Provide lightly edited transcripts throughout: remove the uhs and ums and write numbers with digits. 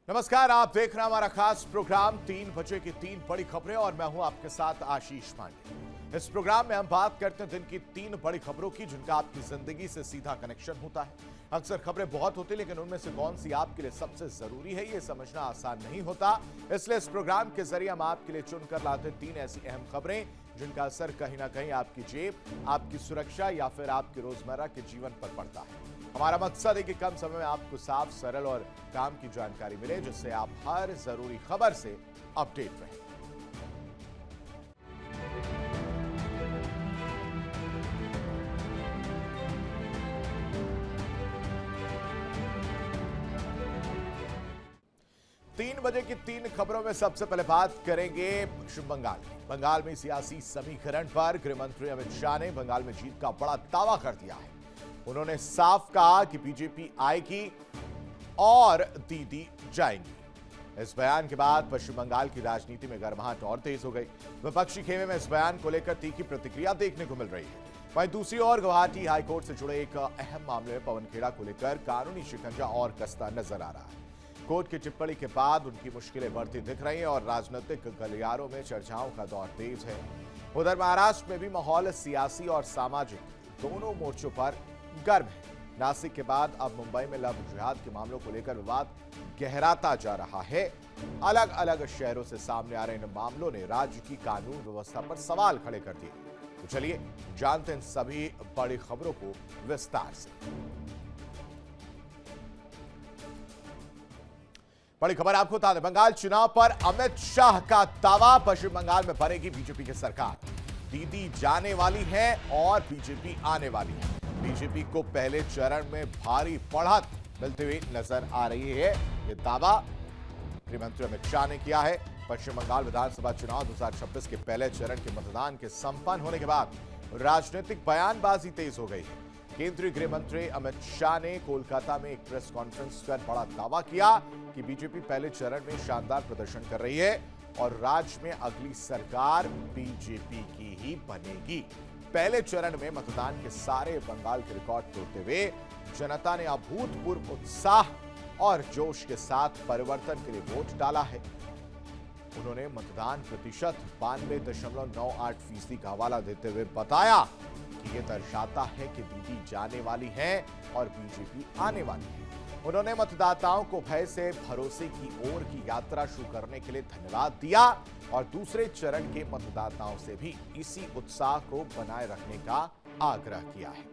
नमस्कार, आप देख रहे हैं हमारा खास प्रोग्राम 3 बजे की 3 बड़ी खबरें और मैं हूं आपके साथ आशीष पांडे। इस प्रोग्राम में हम बात करते हैं दिन की 3 बड़ी खबरों की जिनका आपकी जिंदगी से सीधा कनेक्शन होता है। अक्सर खबरें बहुत होती लेकिन उनमें से कौन सी आपके लिए सबसे जरूरी है ये समझना आसान नहीं होता। इसलिए इस प्रोग्राम के जरिए हम आपके लिए चुनकर लाते 3 ऐसी अहम खबरें जिनका असर कहीं ना कहीं आपकी जेब, आपकी सुरक्षा या फिर आपके रोजमर्रा के जीवन पर पड़ता है। हमारा मकसद है कि कम समय में आपको साफ, सरल और काम की जानकारी मिले जिससे आप हर जरूरी खबर से अपडेट रहें। तीन बजे की 3 खबरों में सबसे पहले बात करेंगे पश्चिम बंगाल की। बंगाल में सियासी समीकरण पर गृह मंत्री अमित शाह ने बंगाल में जीत का बड़ा दावा कर दिया है। उन्होंने साफ कहा कि बीजेपी आएगी और दीदी जाएंगी। इस बयान के बाद पश्चिम बंगाल की राजनीति में गर्माहट और तेज हो गई। विपक्षी खेमे में इस बयान को लेकर तीखी प्रतिक्रिया देखने को मिल रही है। वहीं दूसरी ओर गुवाहाटी हाईकोर्ट से जुड़े एक अहम मामले में पवन खेड़ा को लेकर कानूनी शिकंजा और कसता नजर आ रहा है। कोर्ट की टिप्पणी के बाद उनकी मुश्किलें बढ़ती दिख रही हैं और राजनीतिक गलियारों में चर्चाओं का दौर तेज है। उधर महाराष्ट्र में भी माहौल सियासी और सामाजिक दोनों मोर्चों पर गर्म है। नासिक के बाद अब मुंबई में लव जिहाद के मामलों को लेकर विवाद गहराता जा रहा है। अलग अलग शहरों से सामने आ रहे इन मामलों ने राज्य की कानून व्यवस्था पर सवाल खड़े कर दिए। तो चलिए जानते हैं सभी बड़ी खबरों को विस्तार से। बड़ी खबर आपको बता दें, बंगाल चुनाव पर अमित शाह का दावा, पश्चिम बंगाल में बनेगी बीजेपी की सरकार। दीदी जाने वाली है और बीजेपी आने वाली है। बीजेपी को पहले चरण में भारी बढ़त मिलती हुई नजर आ रही है। यह दावा गृह मंत्री अमित शाह ने किया है। पश्चिम बंगाल विधानसभा चुनाव 2026 के पहले चरण के मतदान के संपन्न होने के बाद राजनीतिक बयानबाजी तेज हो गई है। केंद्रीय गृह मंत्री अमित शाह ने कोलकाता में एक प्रेस कॉन्फ्रेंस कर बड़ा दावा किया कि बीजेपी पहले चरण में शानदार प्रदर्शन कर रही है और राज्य में अगली सरकार बीजेपी की ही बनेगी। पहले चरण में मतदान के सारे बंगाल के रिकॉर्ड तोड़ते हुए जनता ने अभूतपूर्व उत्साह और जोश के साथ परिवर्तन के लिए वोट डाला है। उन्होंने मतदान प्रतिशत 92.98% का हवाला देते हुए बताया कि यह दर्शाता है कि दीदी जाने वाली है और बीजेपी आने वाली है। उन्होंने मतदाताओं को भय से भरोसे की ओर की यात्रा शुरू करने के लिए धन्यवाद दिया और दूसरे चरण के मतदाताओं से भी इसी उत्साह को बनाए रखने का आग्रह किया है।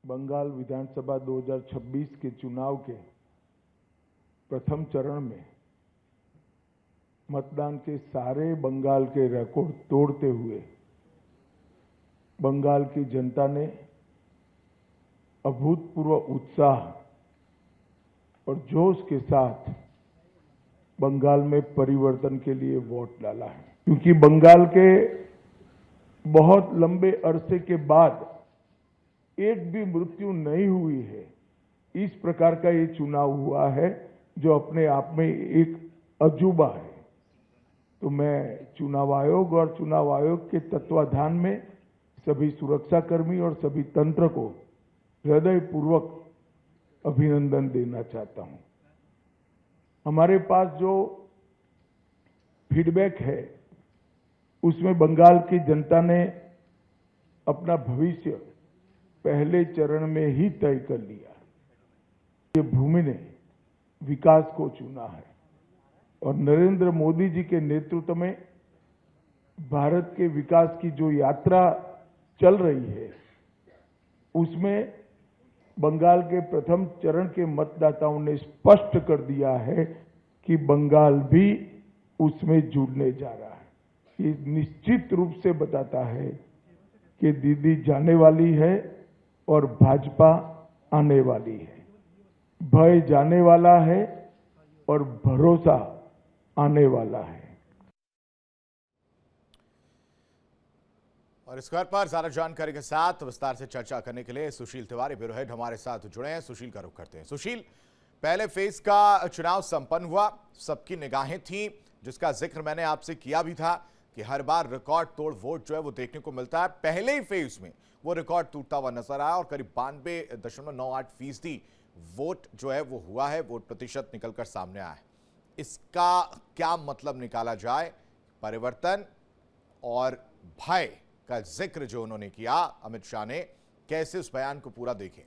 बंगाल विधानसभा 2026 के चुनाव के प्रथम चरण में मतदान के सारे बंगाल के रिकॉर्ड तोड़ते हुए बंगाल की जनता ने अभूतपूर्व उत्साह और जोश के साथ बंगाल में परिवर्तन के लिए वोट डाला है। क्योंकि बंगाल के बहुत लंबे अरसे के बाद एक भी मृत्यु नहीं हुई है, इस प्रकार का ये चुनाव हुआ है जो अपने आप में एक अजूबा है। तो मैं चुनाव आयोग और चुनाव आयोग के तत्वाधान में सभी सुरक्षाकर्मी और सभी तंत्र को हृदयपूर्वक अभिनंदन देना चाहता हूं। हमारे पास जो फीडबैक है उसमें बंगाल की जनता ने अपना भविष्य पहले चरण में ही तय कर लिया। ये भूमि ने विकास को चुना है और नरेंद्र मोदी जी के नेतृत्व में भारत के विकास की जो यात्रा चल रही है उसमें बंगाल के प्रथम चरण के मतदाताओं ने स्पष्ट कर दिया है कि बंगाल भी उसमें जुड़ने जा रहा है। ये निश्चित रूप से बताता है कि दीदी जाने वाली है और भाजपा आने वाली है। भय जाने वाला है और भरोसा आने वाला है। और इस खबर पर ज्यादा जानकारी के साथ विस्तार से चर्चा करने के लिए सुशील तिवारी ब्यूरो हेड हमारे साथ जुड़े हैं। सुशील का रुख करते हैं। सुशील, पहले फेज का चुनाव संपन्न हुआ, सबकी निगाहें थीं, जिसका जिक्र मैंने आपसे किया भी था कि हर बार रिकॉर्ड तोड़ वोट जो है वो देखने को मिलता है। पहले ही फेज में वो रिकॉर्ड टूटता हुआ नजर आया और करीब 92.98% वोट जो है वो हुआ है, वोट प्रतिशत निकलकर सामने आया है। इसका क्या मतलब निकाला जाए? परिवर्तन और भय का जिक्र जो उन्होंने किया अमित शाह ने, कैसे उस बयान को पूरा देखें?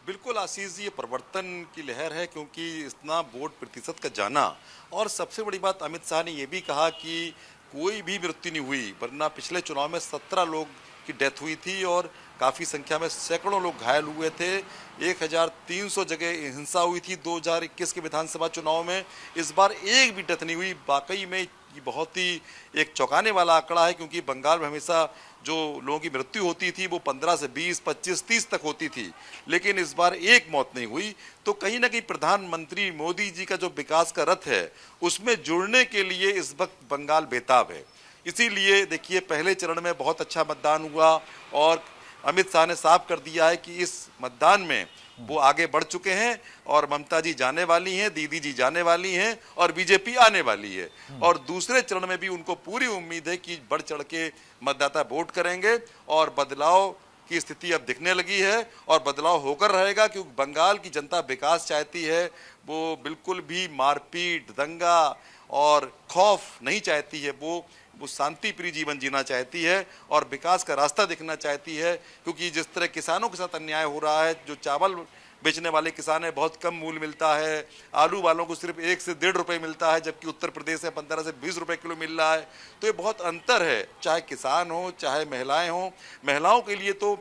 बिल्कुल आशीष जी, ये परिवर्तन की लहर है क्योंकि इतना वोट प्रतिशत का जाना, और सबसे बड़ी बात अमित शाह ने यह भी कहा कि कोई भी मृत्यु नहीं हुई, वरना पिछले चुनाव में 17 लोग की डेथ हुई थी और काफ़ी संख्या में सैकड़ों लोग घायल हुए थे। 1300 जगह हिंसा हुई थी 2021 के विधानसभा चुनाव में। इस बार एक भी डेथ नहीं हुई। वाकई में ये बहुत ही एक चौंकाने वाला आंकड़ा है, क्योंकि बंगाल में हमेशा जो लोगों की मृत्यु होती थी वो 15 से 20, 25, 30 तक होती थी, लेकिन इस बार एक मौत नहीं हुई। तो कहीं ना कहीं प्रधानमंत्री मोदी जी का जो विकास का रथ है उसमें जुड़ने के लिए इस वक्त बंगाल बेताब है। इसीलिए देखिए, पहले चरण में बहुत अच्छा मतदान हुआ और अमित शाह ने साफ कर दिया है कि इस मतदान में वो आगे बढ़ चुके हैं और ममता जी जाने वाली हैं, दीदी जी जाने वाली हैं और बीजेपी आने वाली है। और दूसरे चरण में भी उनको पूरी उम्मीद है कि बढ़ चढ़ के मतदाता वोट करेंगे और बदलाव की स्थिति अब दिखने लगी है और बदलाव होकर रहेगा, क्योंकि बंगाल की जनता विकास चाहती है। वो बिल्कुल भी मारपीट, दंगा और खौफ नहीं चाहती है। वो शांति प्रिय जीवन जीना चाहती है और विकास का रास्ता दिखना चाहती है, क्योंकि जिस तरह किसानों के साथ अन्याय हो रहा है, जो चावल बेचने वाले किसान है बहुत कम मूल्य मिलता है, आलू वालों को सिर्फ 1 से 1.5 रुपए मिलता है, जबकि उत्तर प्रदेश में 15 से 20 रुपए किलो मिल रहा है। तो ये बहुत अंतर है, चाहे किसान हो चाहे महिलाएं हो। महिलाओं के लिए तो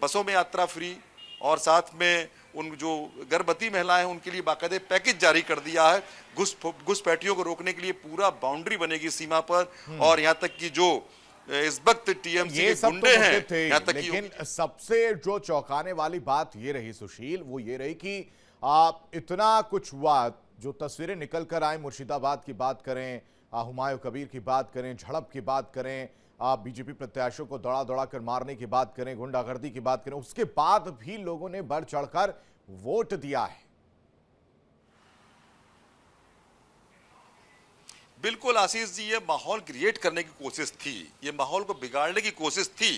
बसों में यात्रा फ्री, और साथ में उन जो गर्भवती महिलाएं हैं उनके लिए बाकायदे पैकेज जारी कर दिया है। घुसपैठियों को रोकने के लिए पूरा बाउंड्री बनेगी सीमा पर, और यहाँ तक कि जो इस वक्त टीएमसी के गुंडे हैं, यहाँ तक कि लेकिन सबसे जो चौंकाने वाली बात ये रही सुशील, वो ये रही कि इतना कुछ हुआ, जो तस्वीरें निकल कर आए, मुर्शिदाबाद की बात करें, हुमायूं कबीर की बात करें, झड़प की बात करें, बीजेपी प्रत्याशियों को दौड़ा दौड़ा कर मारने की बात करें, गुंडागर्दी की बात करें, उसके बाद भी लोगों ने बढ़ चढ़कर वोट दिया है। बिल्कुल आशीष जी, ये माहौल क्रिएट करने की कोशिश थी, ये माहौल को बिगाड़ने की कोशिश थी,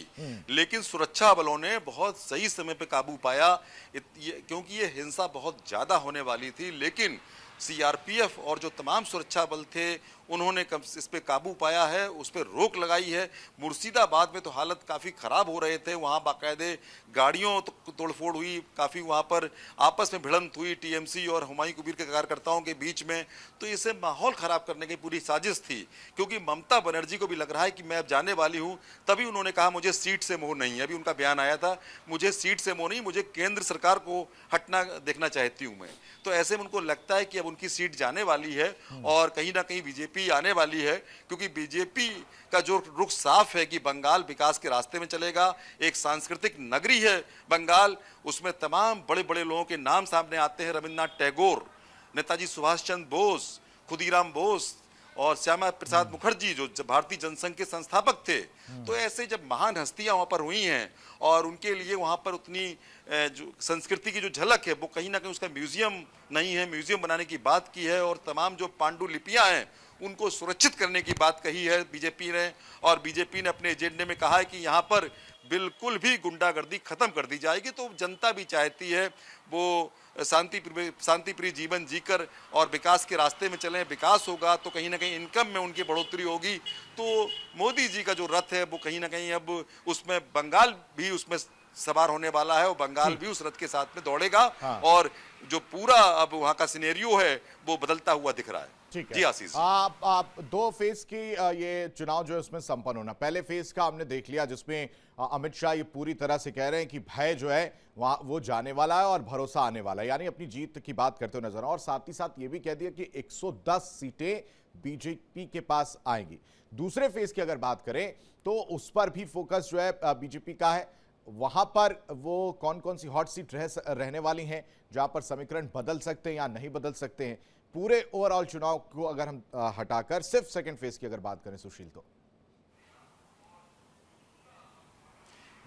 लेकिन सुरक्षा बलों ने बहुत सही समय पे काबू पाया, क्योंकि ये हिंसा बहुत ज्यादा होने वाली थी। लेकिन सीआरपीएफ और जो तमाम सुरक्षा बल थे उन्होंने इस पे काबू पाया है, उस पर रोक लगाई है। मुर्शिदाबाद में तो हालत काफ़ी ख़राब हो रहे थे, वहाँ बाकायदे गाड़ियों तो तोड़फोड़ हुई, काफ़ी वहाँ पर आपस में भिड़ंत हुई टीएमसी और हुमायूं कबीर के कार्यकर्ताओं के बीच में। तो इसे माहौल ख़राब करने की पूरी साजिश थी, क्योंकि ममता बनर्जी को भी लग रहा है कि मैं अब जाने वाली हूँ। तभी उन्होंने कहा मुझे सीट से मोह नहीं है, अभी उनका बयान आया था, मुझे सीट से मोह नहीं, मुझे केंद्र सरकार को हटना देखना चाहती हूँ मैं। तो ऐसे में उनको लगता है कि अब उनकी सीट जाने वाली है और कहीं ना कहीं बीजेपी आने वाली है, क्योंकि बीजेपी का जो रुख साफ है कि बंगाल विकास के रास्ते में चलेगा। एक सांस्कृतिक नगरी है बंगाल, उसमें तमाम बड़े बड़े लोगों के नाम सामने आते हैं, रविन्द्रनाथ टैगोर, नेताजी सुभाष चंद्र बोस, खुदीराम बोस और श्यामा प्रसाद मुखर्जी जो भारतीय जनसंघ के संस्थापक थे। तो ऐसे जब महान हस्तियां वहां पर हुई हैं और उनके लिए वहां पर उतनी जो संस्कृति की जो झलक है वो कहीं ना कहीं उसका म्यूजियम नहीं है, म्यूजियम बनाने की बात की है, और तमाम जो पांडुलिपियां हैं उनको सुरक्षित करने की बात कही है बीजेपी ने। और बीजेपी ने अपने एजेंडे में कहा है कि यहाँ पर बिल्कुल भी गुंडागर्दी खत्म कर दी जाएगी। तो जनता भी चाहती है वो शांति प्रिय जीवन जीकर और विकास के रास्ते में चलें। विकास होगा तो कहीं ना कहीं इनकम में उनकी बढ़ोतरी होगी। तो मोदी जी का जो रथ है वो कहीं ना कहीं अब उसमें बंगाल भी उसमें सवार होने वाला है और बंगाल भी उस रथ के साथ में दौड़ेगा। हाँ। और जो पूरा अब वहां का सिनेरियो है वो बदलता हुआ दिख रहा है। ठीक है जी आशीष, आप 2 फेज की ये चुनाव जो है उसमें संपन्न होना, पहले फेज का हमने देख लिया जिसमें अमित शाह ये पूरी तरह से कह रहे हैं कि भय जो है वहां वो जाने वाला है और भरोसा आने वाला है, यानी अपनी जीत की बात करते हुए नजर, और साथ ही साथ ये भी कह दिया कि 110 सीटें बीजेपी के पास आएंगी। दूसरे फेज की अगर बात करें तो उस पर भी फोकस जो है बीजेपी का है, वहां पर वो कौन कौन सी हॉट सीट रहने वाली हैं जहां पर समीकरण बदल सकते हैं या नहीं बदल सकते हैं। पूरे ओवरऑल चुनाव को अगर हम हटाकर सिर्फ सेकंड फेज की अगर बात करें सुशील, तो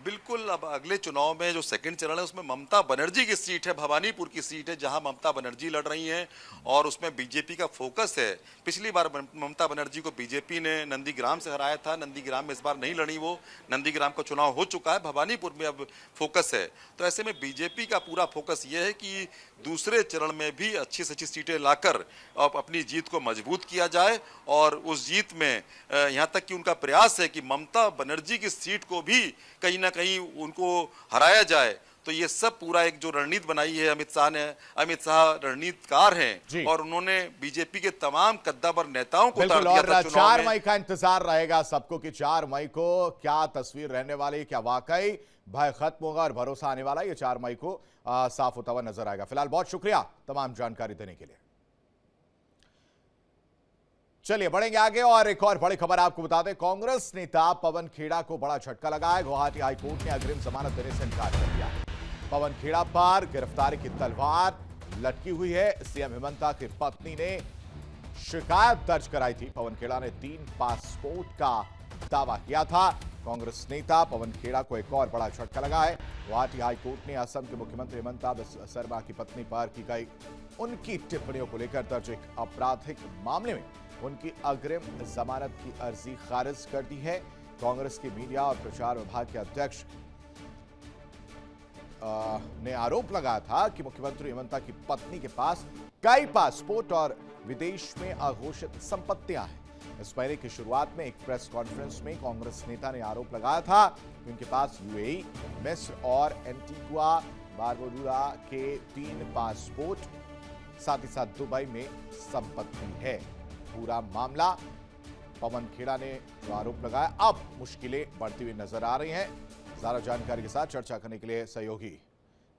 बिल्कुल। अब अगले चुनाव में जो सेकंड चरण है उसमें ममता बनर्जी की सीट है, भवानीपुर की सीट है, जहां ममता बनर्जी लड़ रही हैं और उसमें बीजेपी का फोकस है। पिछली बार ममता बनर्जी को बीजेपी ने नंदीग्राम से हराया था, नंदीग्राम में इस बार नहीं लड़ी वो, नंदीग्राम का चुनाव हो चुका है, भवानीपुर में अब फोकस है। तो ऐसे में बीजेपी का पूरा फोकस ये है कि दूसरे चरण में भी अच्छी से अच्छी सीटें लाकर अब अपनी जीत को मजबूत किया जाए और उस जीत में यहाँ तक कि उनका प्रयास है कि ममता बनर्जी की सीट को भी कहीं ना कहीं उनको हराया जाए। तो ये सब पूरा एक जो रणनीति बनाई है अमित शाह ने, अमित शाह रणनीतिकार हैं और उन्होंने बीजेपी के तमाम कद्दावर नेताओं को उतार दिया था चुनाव 4 में। मई का इंतजार रहेगा सबको कि 4 मई को क्या तस्वीर रहने वाली, क्या वाकई भय खत्म होगा और भरोसा आने वाला, ये 4 मई को साफ होता हुआ नजर आएगा। फिलहाल बहुत शुक्रिया तमाम जानकारी देने के लिए। चलिए बढ़ेंगे आगे और एक और बड़ी खबर आपको बता दें, कांग्रेस नेता पवन खेड़ा को बड़ा झटका लगा है। गुवाहाटी हाईकोर्ट ने अग्रिम जमानत देने से इनकार कर दिया। पवन खेड़ा पर गिरफ्तारी की तलवार लटकी हुई है। सीएम हेमंता की पत्नी ने शिकायत दर्ज कराई थी। पवन खेड़ा ने 3 पासपोर्ट का दावा किया था। कांग्रेस नेता पवन खेड़ा को एक और बड़ा झटका लगा है। गुवाहाटी हाईकोर्ट ने असम के मुख्यमंत्री हेमंता शर्मा की पत्नी पर की गई उनकी टिप्पणियों को लेकर दर्ज एक आपराधिक मामले में उनकी अग्रिम जमानत की अर्जी खारिज कर दी है। कांग्रेस के मीडिया और प्रचार विभाग के अध्यक्ष ने आरोप लगाया था कि मुख्यमंत्री हेमंता की पत्नी के पास कई पासपोर्ट और विदेश में अघोषित संपत्तियां हैं। इस महीने की शुरुआत में एक प्रेस कॉन्फ्रेंस में कांग्रेस नेता ने आरोप लगाया था कि उनके पास यूएई, मिस्र और एंटीगुआ बारबुडा के 3 पासपोर्ट, साथ ही साथ दुबई में संपत्ति है। पूरा मामला पवन खेड़ा ने जो आरोप लगाया, अब मुश्किलें बढ़ती हुई नजर आ रही हैं। ज्यादा जानकारी के साथ चर्चा करने के लिए सहयोगी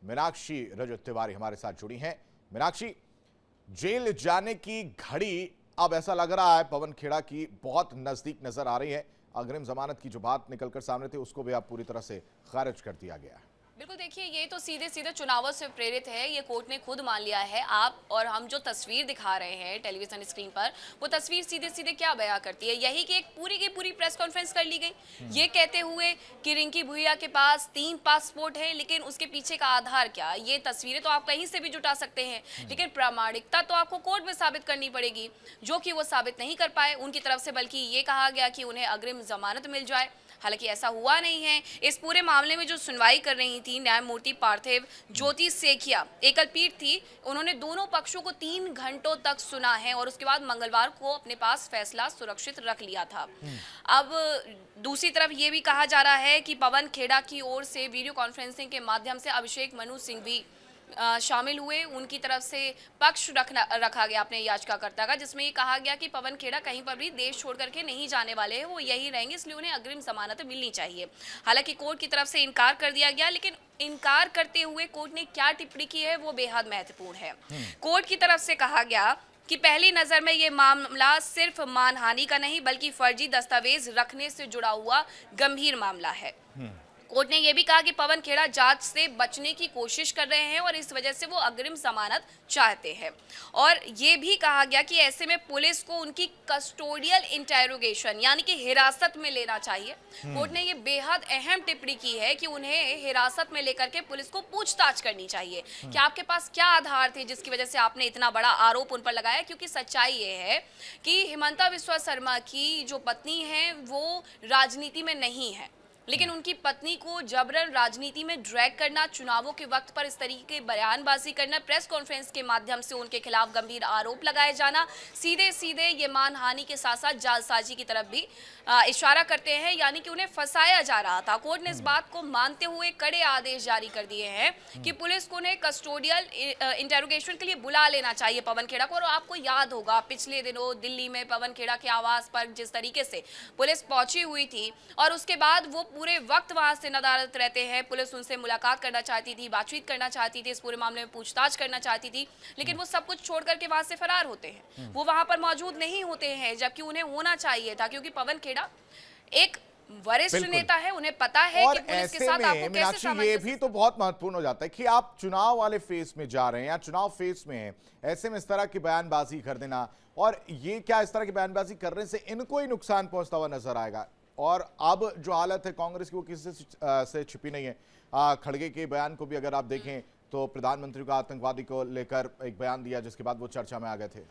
मीनाक्षी रजत तिवारी हमारे साथ जुड़ी हैं। मीनाक्षी, जेल जाने की घड़ी अब ऐसा लग रहा है पवन खेड़ा की बहुत नजदीक नजर आ रही है। अग्रिम जमानत की जो बात निकलकर सामने थी उसको भी अब पूरी तरह से खारिज कर दिया गया है। बिल्कुल, देखिए ये तो सीधे सीधे चुनावों से प्रेरित है, ये कोर्ट ने खुद मान लिया है। आप और हम जो तस्वीर दिखा रहे हैं टेलीविजन स्क्रीन पर, वो तस्वीर सीधे सीधे क्या बयां करती है, यही कि एक पूरी की पूरी प्रेस कॉन्फ्रेंस कर ली गई ये कहते हुए कि रिंकी भुइया के पास 3 पासपोर्ट हैं, लेकिन उसके पीछे का आधार क्या। ये तस्वीरें तो आप कहीं से भी जुटा सकते हैं, लेकिन प्रामाणिकता तो आपको कोर्ट में साबित करनी पड़ेगी, जो कि वो साबित नहीं कर पाए उनकी तरफ से, बल्कि ये कहा गया कि उन्हें अग्रिम जमानत मिल जाए। हालांकि ऐसा हुआ नहीं है। इस पूरे मामले में जो सुनवाई कर रही थी न्यायमूर्ति पार्थिव ज्योति सेखिया, एकल पीठ थी, उन्होंने दोनों पक्षों को 3 घंटों तक सुना है और उसके बाद मंगलवार को अपने पास फैसला सुरक्षित रख लिया था। अब दूसरी तरफ ये भी कहा जा रहा है कि पवन खेड़ा की ओर से वीडियो कॉन्फ्रेंसिंग के माध्यम से अभिषेक मनु सिंह भी शामिल हुए। उनकी तरफ से पक्ष रखा गया अपने याचिकाकर्ता का, जिसमें ये कहा गया कि पवन खेड़ा कहीं पर भी देश छोड़ करके नहीं जाने वाले हैं, वो यही रहेंगे, इसलिए उन्हें अग्रिम जमानत मिलनी चाहिए। हालांकि कोर्ट की तरफ से इनकार कर दिया गया, लेकिन इनकार करते हुए कोर्ट ने क्या टिप्पणी की है वो बेहद महत्वपूर्ण है। कोर्ट की तरफ से कहा गया कि पहली नजर में ये मामला सिर्फ मानहानि का नहीं बल्कि फर्जी दस्तावेज रखने से जुड़ा हुआ गंभीर मामला है। कोर्ट ने यह भी कहा कि पवन खेड़ा जांच से बचने की कोशिश कर रहे हैं और इस वजह से वो अग्रिम जमानत चाहते हैं। और ये भी कहा गया कि ऐसे में पुलिस को उनकी कस्टोडियल इंटेरोगेशन यानी कि हिरासत में लेना चाहिए। कोर्ट ने ये बेहद अहम टिप्पणी की है कि उन्हें हिरासत में लेकर के पुलिस को पूछताछ करनी चाहिए कि आपके पास क्या आधार थे जिसकी वजह से आपने इतना बड़ा आरोप उन पर लगाया। क्योंकि सच्चाई ये है कि हिमंता बिस्वा शर्मा की जो पत्नी है वो राजनीति में नहीं है, लेकिन उनकी पत्नी को जबरन राजनीति में ड्रैग करना, चुनावों के वक्त पर इस तरीके की बयानबाजी करना, प्रेस कॉन्फ्रेंस के माध्यम से उनके खिलाफ गंभीर आरोप लगाए जाना, सीधे सीधे ये मानहानि के साथ साथ जालसाजी की तरफ भी इशारा करते हैं, यानी कि उन्हें फंसाया जा रहा था। कोर्ट ने इस बात को मानते हुए कड़े आदेश जारी कर दिए हैं कि पुलिस को उन्हें कस्टोडियल इंटेरोगेशन के लिए बुला लेना चाहिए पवन खेड़ा को। और आपको याद होगा पिछले दिनों दिल्ली में पवन खेड़ा के आवास पर जिस तरीके से पुलिस पहुंची हुई थी और उसके बाद वो पूरे वक्त वहां से नदारत रहते हैं। पुलिस उनसे मुलाकात करना चाहती थी, बातचीत करना चाहती थी, इस पूरे मामले में पूछताछ करना चाहती थी, लेकिन वो सब कुछ छोड़ करके वहां से फरार होते हैं। वो वहां पर मौजूद नहीं होते हैं, जबकि उन्हें होना चाहिए था, क्योंकि पवन खेड़ा एक वरिष्ठ नेता है, उन्हें पता है कि पुलिस के साथ आपको कैसे सामंजस्य। ये भी तो बहुत महत्वपूर्ण हो जाता है कि आप चुनाव वाले फेज में जा रहे हैं या चुनाव फेज में हैं, ऐसे में इस तरह की बयानबाजी कर देना, और ये क्या इस तरह की बयानबाजी करने से इनको ही नुकसान पहुंचता हुआ नजर आएगा, और अब जो हालत है कांग्रेस की वो किसी से छिपी नहीं है। खड़गे के बयान को भी अगर आप देखें तो प्रधानमंत्री का आतंकवादी को लेकर एक बयान दिया, जिसके बाद वो चर्चा में आ गए थे।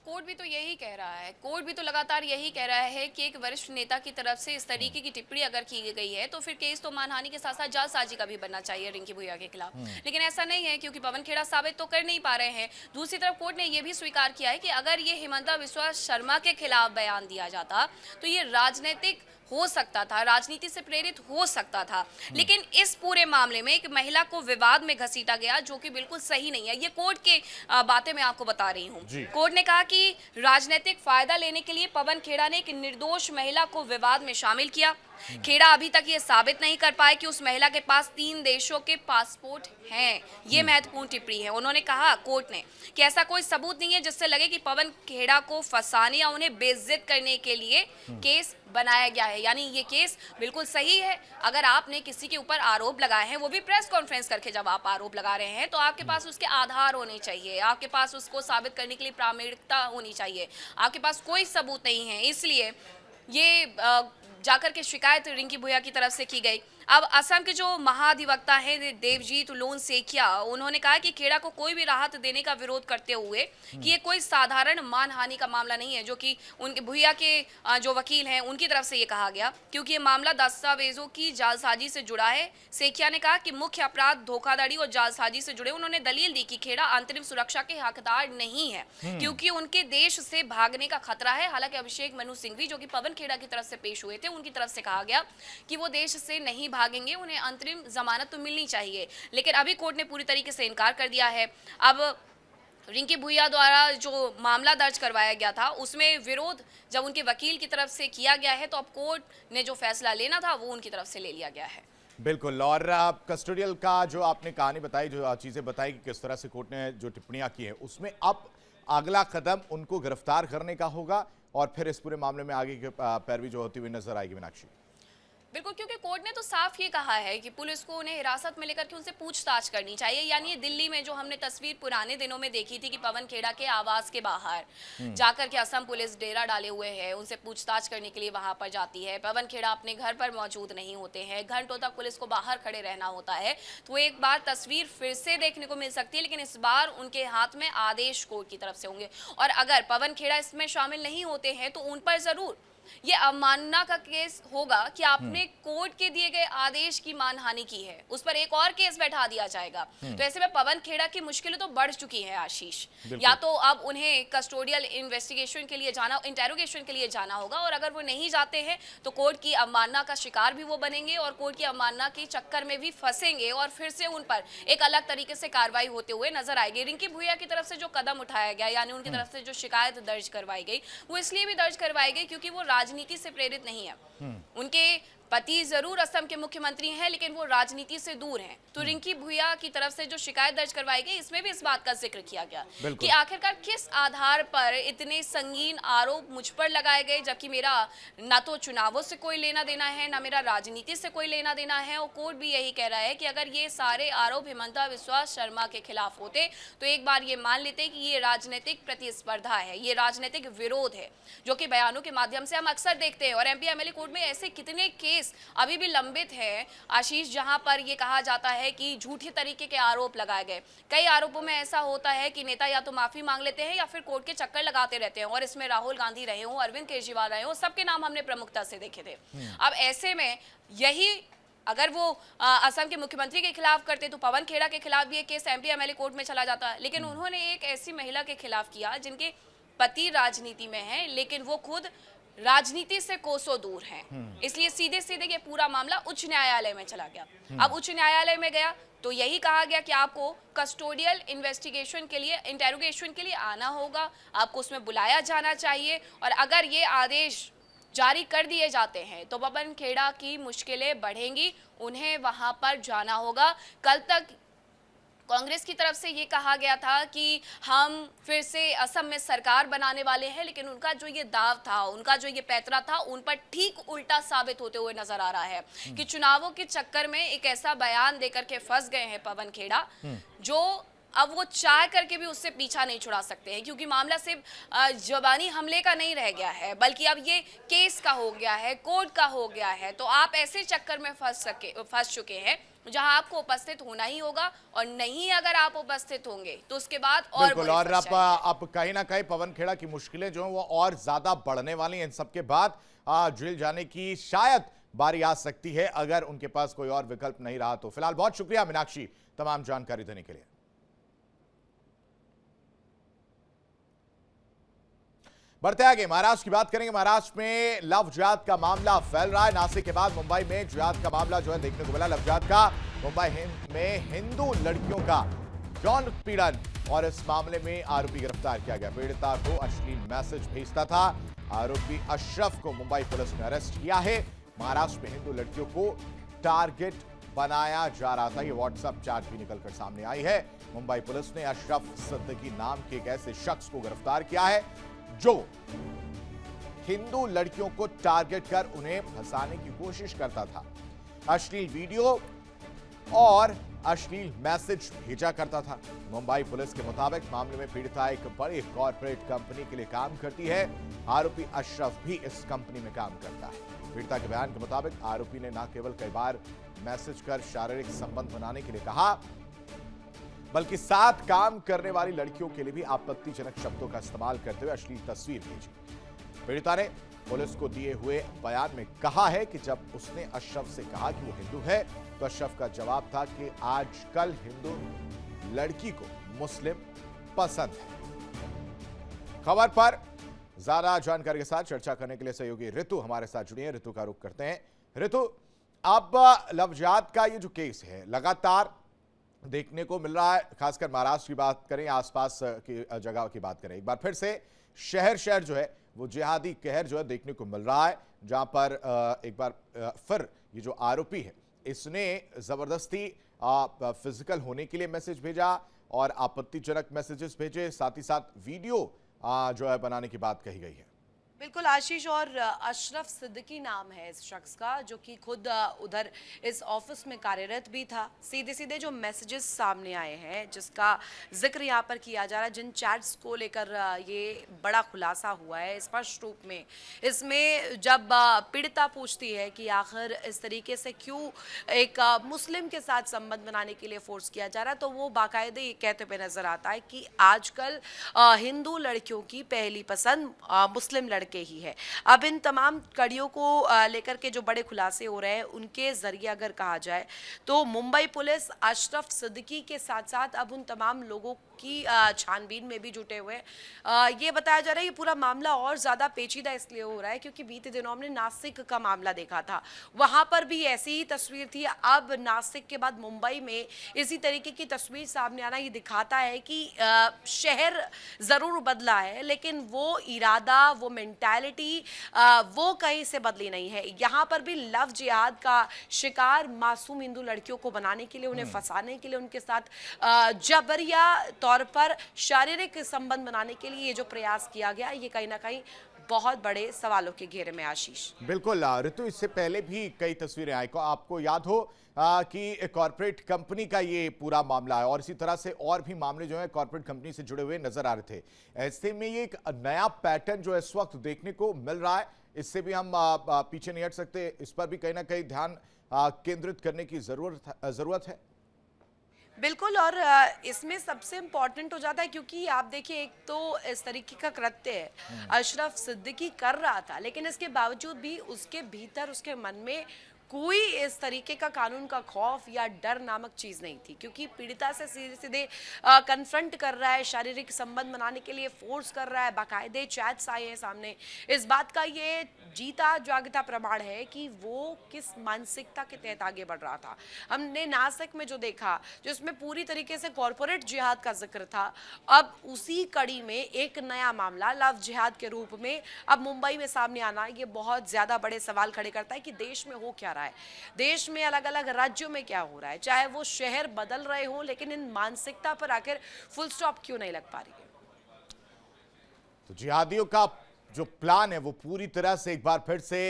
कोर्ट भी तो यही कह रहा है, कोर्ट भी तो लगातार यही कह रहा है कि एक वरिष्ठ नेता की तरफ से इस तरीके की टिप्पणी अगर की गई है तो फिर केस तो मानहानि के साथ साथ जालसाजी का भी बनना चाहिए रिंकी भुइयां के खिलाफ। लेकिन ऐसा नहीं है, क्योंकि पवन खेड़ा साबित तो कर नहीं पा रहे हैं। दूसरी तरफ कोर्ट ने यह भी स्वीकार किया है कि अगर ये हिमंता बिस्वा शर्मा के खिलाफ बयान दिया जाता तो ये राजनीतिक हो सकता था, राजनीति से प्रेरित हो सकता था। लेकिन इस पूरे मामले में एक महिला को विवाद में घसीटा गया, जो कि बिल्कुल सही नहीं है। ये कोर्ट के बातें मैं आपको बता रही हूँ। कोर्ट ने कहा कि राजनीतिक फायदा लेने के लिए पवन खेड़ा ने एक निर्दोष महिला को विवाद में शामिल किया। खेड़ा अभी तक ये साबित नहीं कर पाए कि उस महिला के पास 3 देशों के पासपोर्ट हैं। ये महत्वपूर्ण टिप्पणी है। उन्होंने कहा, कोर्ट ने, कि ऐसा कोई सबूत नहीं है जिससे लगे कि पवन खेड़ा को फंसाने या उन्हें बेइज्जत करने के लिए केस बनाया गया है। यानी ये केस बिल्कुल सही है। अगर आपने किसी के ऊपर आरोप लगाए हैं, वो भी प्रेस कॉन्फ्रेंस करके जब आप आरोप लगा रहे हैं, तो आपके पास उसके आधार होने चाहिए, आपके पास उसको साबित करने के लिए प्रामाणिकता होनी चाहिए। आपके पास कोई सबूत नहीं है, इसलिए ये जाकर के शिकायत रिंकी भुइयां की तरफ से की गई। अब असम के जो महाधिवक्ता हैं देवजीत लोन सेकिया, उन्होंने कहा कि खेड़ा को कोई भी राहत देने का विरोध करते हुए कि ये कोई साधारण मानहानि का मामला नहीं है, जो कि उनके भुइयां के जो वकील हैं उनकी तरफ से ये कहा गया, क्योंकि ये मामला दस्तावेजों की जालसाजी से जुड़ा है। सेकिया ने कहा कि मुख्य अपराध धोखाधड़ी और जालसाजी से जुड़े। उन्होंने दलील दी कि खेड़ा अंतरिम सुरक्षा के हकदार नहीं है, क्योंकि उनके देश से भागने का खतरा है। हालांकि अभिषेक मनु सिंघवी, जो कि पवन खेड़ा की तरफ से पेश हुए थे, उनकी तरफ से कहा गया कि वो देश से नहीं भागेंगे, उन्हें अंतरिम जमानत तो मिलनी चाहिए। लेकिन अभी कोर्ट ने पूरी तरीके से इनकार कर दिया है। अब रिंकी भुइयां द्वारा जो मामला दर्ज करवाया गया था, उसमें विरोध जब उनके वकील की तरफ से किया गया है, तो अब कोर्ट ने जो फैसला लेना था वो उनकी तरफ से ले लिया गया है। बिल्कुल। और कस्टोडियल का जो आपने कहानी बताई, जो चीजें बताई कि किस तरह से कोर्ट ने जो टिप्पणियां की हैं, उसमें अब अगला कदम उनको गिरफ्तार करने का होगा और फिर इस पूरे मामले में आगे की पैरवी जो होती हुई नजर आएगी। मीनाक्षी, बिल्कुल, क्योंकि कोर्ट ने तो साफ ये कहा है कि पुलिस को उन्हें हिरासत में लेकर के उनसे पूछताछ करनी चाहिए। यानी ये दिल्ली में जो हमने तस्वीर पुराने दिनों में देखी थी कि पवन खेड़ा के आवास के बाहर जाकर के असम पुलिस डेरा डाले हुए है, उनसे पूछताछ करने के लिए वहां पर जाती है। पवन खेड़ा अपने घर पर मौजूद नहीं होते हैं, घंटों तक पुलिस को बाहर खड़े रहना होता है। तो एक बार तस्वीर फिर से देखने को मिल सकती है, लेकिन इस बार उनके हाथ में आदेश कोर्ट की तरफ से होंगे। और अगर पवन खेड़ा इसमें शामिल नहीं होते हैं तो उन पर जरूर ये अवमानना का केस होगा कि आपने कोर्ट के दिए गए आदेश की मानहानि की है, उस पर एक और केस बैठा दिया जाएगा। तो ऐसे में पवन खेड़ा की मुश्किलें तो बढ़ चुकी हैं आशीष। या तो अब उन्हें कस्टोडियल इन्वेस्टिगेशन के लिए जाना, इंटेरोगेशन के लिए जाना होगा, और अगर वो नहीं जाते हैं तो कोर्ट की अवमानना का शिकार भी वो बनेंगे और कोर्ट की अवमानना के चक्कर में भी फंसेंगे और फिर से उन पर एक अलग तरीके से कार्रवाई होते हुए नजर आएगी। रिंकी भुइयां की तरफ से जो कदम उठाया गया, यानी उनकी तरफ से जो शिकायत दर्ज करवाई गई, वो इसलिए भी दर्ज करवाई गई क्योंकि वो राजनीति से प्रेरित नहीं है। उनके पति जरूर असम के मुख्यमंत्री हैं, लेकिन वो राजनीति से दूर हैं। तो रिंकी भुइयां की तरफ से जो शिकायत दर्ज करवाई गई, इसमें भी इस बात का जिक्र किया गया कि आखिरकार किस आधार पर इतने संगीन आरोप मुझ पर लगाए गए, जबकि मेरा ना तो चुनावों से कोई लेना देना है, ना मेरा राजनीति से कोई लेना देना है। और कोर्ट भी यही कह रहा है कि अगर ये सारे आरोप हिमंता बिस्वा शर्मा के खिलाफ होते तो एक बार ये मान लेते कि ये राजनीतिक प्रतिस्पर्धा है, ये राजनीतिक विरोध है, जो कि बयानों के माध्यम से हम अक्सर देखते हैं। और एमपी एमएलए कोर्ट में ऐसे कितने केस अभी भी लंबित है आशीष, जहां पर यह कहा जाता है कि झूठे तरीके के आरोप लगाए गए। कई आरोपों में ऐसा होता है कि नेता या तो माफी मांग लेते हैं या फिर कोर्ट के चक्कर लगाते रहते हैं, और इसमें राहुल गांधी रहे हों, अरविंद केजरीवाल रहे हों, सबके नाम हमने प्रमुखता से देखे थे। अब ऐसे में यही अगर वो असम के मुख्यमंत्री के खिलाफ करते तो पवन खेड़ा के खिलाफ भी एक केस एमपी एमएलए कोर्ट में चला जाता, लेकिन उन्होंने एक ऐसी महिला के खिलाफ किया जिनके पति राजनीति में है, लेकिन वो खुद राजनीति से कोसों दूर हैं। इसलिए सीधे सीधे ये पूरा मामला उच्च न्यायालय में चला गया। अब उच्च न्यायालय में गया तो यही कहा गया कि आपको कस्टोडियल इन्वेस्टिगेशन के लिए, इंटेरोगेशन के लिए आना होगा, आपको उसमें बुलाया जाना चाहिए। और अगर ये आदेश जारी कर दिए जाते हैं तो पवन खेड़ा की मुश्किलें बढ़ेंगी, उन्हें वहां पर जाना होगा। कल तक कांग्रेस की तरफ से ये कहा गया था कि हम फिर से असम में सरकार बनाने वाले हैं, लेकिन उनका जो ये दाव था, उनका जो ये पैतरा था, उन पर ठीक उल्टा साबित होते हुए नजर आ रहा है कि चुनावों के चक्कर में एक ऐसा बयान देकर के फंस गए हैं पवन खेड़ा, जो अब वो चाह करके भी उससे पीछा नहीं छुड़ा सकते हैं, क्योंकि मामला सिर्फ जबानी हमले का नहीं रह गया है, बल्कि अब ये केस का हो गया है, कोर्ट का हो गया है। तो आप ऐसे चक्कर में फंस चुके हैं जहां आपको उपस्थित होना ही होगा, और नहीं अगर आप उपस्थित होंगे तो उसके बाद और बिल्कुल। और अब कहीं ना कहीं पवन खेड़ा की मुश्किलें जो हैं वो और ज्यादा बढ़ने वाली हैं। इन सबके बाद जेल जाने की शायद बारी आ सकती है, अगर उनके पास कोई और विकल्प नहीं रहा तो। फिलहाल बहुत शुक्रिया मीनाक्षी तमाम जानकारी देने के लिए। बढ़ते आगे, महाराष्ट्र की बात करेंगे। महाराष्ट्र में लव जिहाद का मामला फैल रहा है। नासिक के बाद मुंबई में जिहाद का मामला जो है देखने को मिला। लव जिहाद का मुंबई में हिंदू लड़कियों का यौन उत्पीड़न, और इस मामले में आरोपी गिरफ्तार किया गया। पीड़िता को अश्लील मैसेज भेजता था। आरोपी अशरफ को मुंबई पुलिस ने अरेस्ट किया है। महाराष्ट्र में हिंदू लड़कियों को टारगेट बनाया जा रहा था, ये व्हाट्सएप चैट भी निकलकर सामने आई है। मुंबई पुलिस ने अशरफ सिद्दीकी नाम के एक ऐसे शख्स को गिरफ्तार किया है जो हिंदू लड़कियों को टारगेट कर उन्हें फंसाने की कोशिश करता था। अश्लील वीडियो और अश्लील मैसेज भेजा करता था। मुंबई पुलिस के मुताबिक मामले में पीड़िता एक बड़ी कॉर्पोरेट कंपनी के लिए काम करती है। आरोपी अशरफ भी इस कंपनी में काम करता है। पीड़िता के बयान के मुताबिक आरोपी ने न केवल कई बार मैसेज कर शारीरिक संबंध बनाने के लिए कहा, बल्कि साथ काम करने वाली लड़कियों के लिए भी आपत्तिजनक शब्दों का इस्तेमाल करते हुए अश्लील तस्वीर भेजी। पीड़िता ने पुलिस को दिए हुए बयान में कहा है कि जब उसने अशरफ से कहा कि वो हिंदू है, तो अशरफ का जवाब था कि आजकल हिंदू लड़की को मुस्लिम पसंद है। खबर पर ज्यादा जानकारी के साथ चर्चा करने के लिए सहयोगी ऋतु हमारे साथ जुड़ी है। ऋतु का रुख करते हैं। ऋतु, अब लव जिहाद का ये जो केस है लगातार देखने को मिल रहा है, खासकर महाराष्ट्र की बात करें, आसपास की जगह की बात करें, एक बार फिर से शहर शहर जो है वो जिहादी कहर जो है देखने को मिल रहा है, जहां पर एक बार फिर ये जो आरोपी है इसने जबरदस्ती फिजिकल होने के लिए मैसेज भेजा और आपत्तिजनक मैसेजेस भेजे, साथ ही साथ वीडियो जो है बनाने की बात कही गई है। बिल्कुल आशीष, और अशरफ सिद्दीकी नाम है इस शख्स का, जो कि खुद उधर इस ऑफिस में कार्यरत भी था। सीधे सीधे जो मैसेजेस सामने आए हैं जिसका जिक्र यहाँ पर किया जा रहा है, जिन चैट्स को लेकर ये बड़ा खुलासा हुआ है स्पष्ट रूप में, इसमें जब पीड़िता पूछती है कि आखिर इस तरीके से क्यों एक मुस्लिम के साथ संबंध बनाने के लिए फोर्स किया जा रहा है, तो वो बाकायदे ये कहते हुए नजर आता है कि आजकल हिंदू लड़कियों की पहली पसंद मुस्लिम लड़के ही है। अब इन तमाम कड़ियों को लेकर के जो बड़े खुलासे हो रहे हैं, उनके जरिए अगर कहा जाए तो मुंबई पुलिस अशरफ सिद्दीकी के साथ साथ अब उन तमाम लोगों की छानबीन में भी जुटे हुए। ये बताया जा रहा है ये पूरा मामला और ज्यादा पेचीदा इसलिए हो रहा है क्योंकि बीते दिनों हमने नासिक का मामला देखा था, वहां पर भी ऐसी ही तस्वीर थी। अब नासिक के बाद मुंबई में इसी तरीके की तस्वीर सामने आना ये दिखाता है कि शहर जरूर बदला है, लेकिन वो इरादा, वो मेंटालिटी वो कहीं से बदली नहीं है। यहाँ पर भी लव जिहाद का शिकार मासूम हिंदू लड़कियों को बनाने के लिए, उन्हें फंसाने के लिए, उनके साथ जबरिया तौर पर शारीरिक संबंध बनाने के लिए ये जो प्रयास किया गया, ये कहीं ना कहीं बहुत बड़े सवालों के घेरे में। आशीष, बिल्कुल ऋतु, इससे पहले भी कई तस्वीरें आई, आपको याद हो कि कॉर्पोरेट कंपनी का ये पूरा मामला है, और इसी तरह से और भी मामले जो है कॉर्पोरेट कंपनी से जुड़े हुए नजर आ रहे थे। ऐसे में ये एक नया पैटर्न जो है इस वक्त देखने को मिल रहा है, इससे भी हम पीछे नहीं हट सकते, इस पर भी कहीं ना कहीं ध्यान केंद्रित करने की जरूरत है। बिल्कुल, और इसमें सबसे इम्पॉर्टेंट हो जाता है क्योंकि आप देखिए, एक तो इस तरीके का कृत्य है अशरफ सिद्दीकी कर रहा था, लेकिन इसके बावजूद भी उसके भीतर, उसके मन में कोई इस तरीके का कानून का खौफ या डर नामक चीज नहीं थी, क्योंकि पीड़िता से सीधे सीधे कन्फ्रंट कर रहा है, शारीरिक संबंध बनाने के लिए फोर्स कर रहा है, बाकायदे चैट्स आए हैं सामने। इस बात का ये जीता जागता प्रमाण है कि वो किस मानसिकता के तहत आगे बढ़ रहा था। हमने नासिक में जो देखा, जिसमें पूरी तरीके से कॉर्पोरेट जिहाद का जिक्र था, अब उसी कड़ी में एक नया मामला लव जिहाद के रूप में अब मुंबई में सामने आना, ये बहुत ज्यादा बड़े सवाल खड़े करता है कि देश में हो क्या रहा है, देश में अलग अलग राज्यों में क्या हो रहा है, चाहे वो शहर बदल रहे हो, लेकिन इन मानसिकता पर आकर फुल स्टॉप क्यों नहीं लग पा रही है। तो जिहादियों का जो प्लान है वो पूरी तरह से एक बार फिर से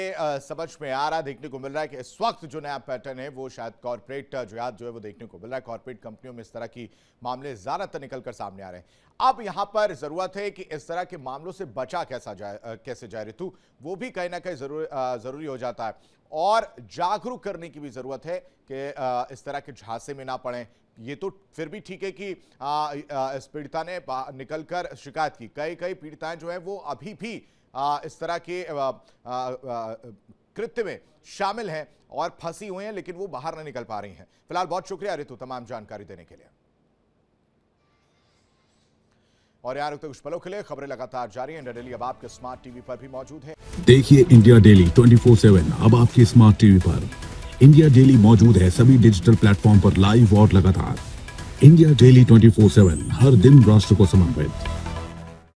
समझ में आ रहा देखने को मिल रहा है कि इस वक्त जो नया पैटर्न है वो शायद कॉर्पोरेट जो है वो देखने को मिल रहा है। कॉर्पोरेट कंपनियों में इस तरह की मामले ज्यादातर निकलकर सामने आ रहे हैं। अब यहां पर जरूरत है कि इस तरह के मामलों से बचा कैसे जाए ऋतु, वो भी कहीं ना कहीं जरूरी हो जाता है और जागरूक करने की भी जरूरत है कि इस तरह के झांसे में ना पड़े। ये तो फिर भी ठीक है कि इस पीड़िता ने निकलकर शिकायत की। कई पीड़िताएं जो है वो अभी भी इस तरह के कृत्य में शामिल हैं और फंसी हुई हैं, लेकिन वो बाहर नहीं निकल पा रही हैं। फिलहाल बहुत शुक्रिया ऋतु तमाम जानकारी देने के लिए। और यहाँ रुकते कुछ पलों के लिए खबरें लगातार जारी हैं। इंडिया डेली अब आपके स्मार्ट टीवी पर भी मौजूद है। देखिए इंडिया डेली 24/7 अब आपके स्मार्ट टीवी पर। इंडिया डेली मौजूद है सभी डिजिटल प्लेटफॉर्म पर लाइव और लगातार। इंडिया डेली 24/7 हर दिन राष्ट्र को समर्पित।